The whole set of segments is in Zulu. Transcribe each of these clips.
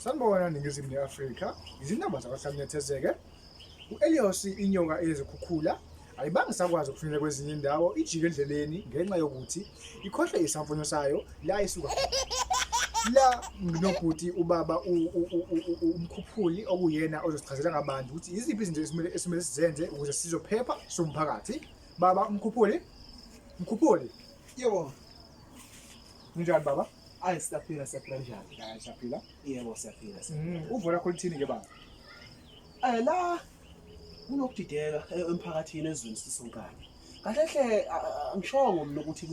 Sanibona Ningizimu neAfrika, izindaba zakwaSamnethezeke. U-Elios inyoka ezikhukhula ayibanga sakwazi ukufinyelela kwezinye indawo ijike endleleni ngenxa yokuthi ikhohle isamfonyo sayo la isuka la nobhuti ubaba umkhuphuli okuyena ozosichazela ngabantu ukuthi iziphi izinto esimele sizenze ukuze sizophepha somphakathi. Baba mkhuphuli, Yebo, njani baba? siyaphila kanjani? Hayi siyaphila. Yebo, siyaphila. Uvo lakho lithini ke baba? La kunokudideka emphakathini ezweni sisonkana. Kahle hle angishongo mina ukuthi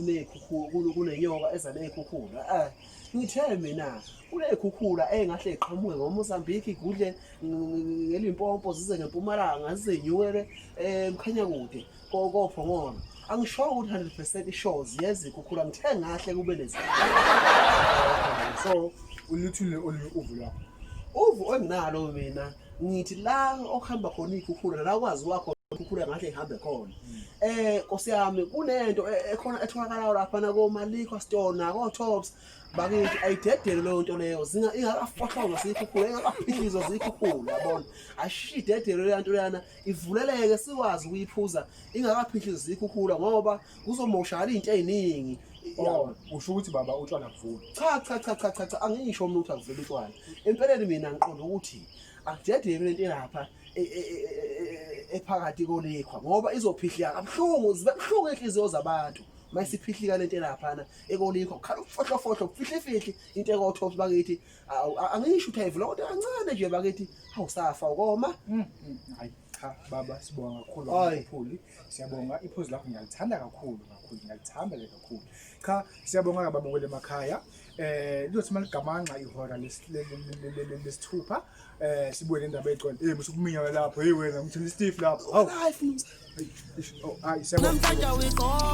kunenyoka eza nezikhukhula. Ngithe mina kunezikhukhula engahle iqhamuke ngoMozambique igudle ngeLimpopo zize ngeMpumalanga zize nyukele emkhanya kude koPhongolo. Angishongo ukuthi 100% sure ziyezikhukhula ngithe ngahle kube lezi. So uluthule uvu lakho. Uvu enginalo mina ngithi la okuhamba khona ikhukhula la kwazi wakho ikhukhula ngahle ihambe khona. Nkosi yami kunento ekhona etholakala lapha na koMaliko Store na koTops bakithi ayidedele leyo nto leyo ingakafohlwa sikhukhula engakaphilizwa zikhukhula yabona ashidedele le nto leyana ivuleleke sikwazi ukuyiphuza ingakaphilizwa zikhukhula ngoba kuzomoshakala izinto eziningi. Usho ukuthi baba utshwala kuvula. Cha angisho mina ukuthi akuvela utshwala. Empeleni mina ngiqonda ukuthi akudedele lento lapha ephakathi kolekhwa ngoba izophihlika kabuhlungu zibebuhlungu enhliziyo zabantu mayisiphihlika lento lapha ekolikho khala ufohlofohlo kufihlefihli into ekoTops bakithi angisho ukuthi ayivula kodwa kancane nje bakithi awusafa ukoma. Hayi cha baba sibonga kakhulu kakhulu. Siyabonga iphuzu lakho ngiyalithanda kakhulu ngiyalithambele kakhulu. Cha siyabonga baba kwele emakhaya. Lizothi maligamanxa ihora lesithupha sibuye nendaba egcwele musu kuminya lapho hey wena ngithini Steve lapho Life hayi siyabonga.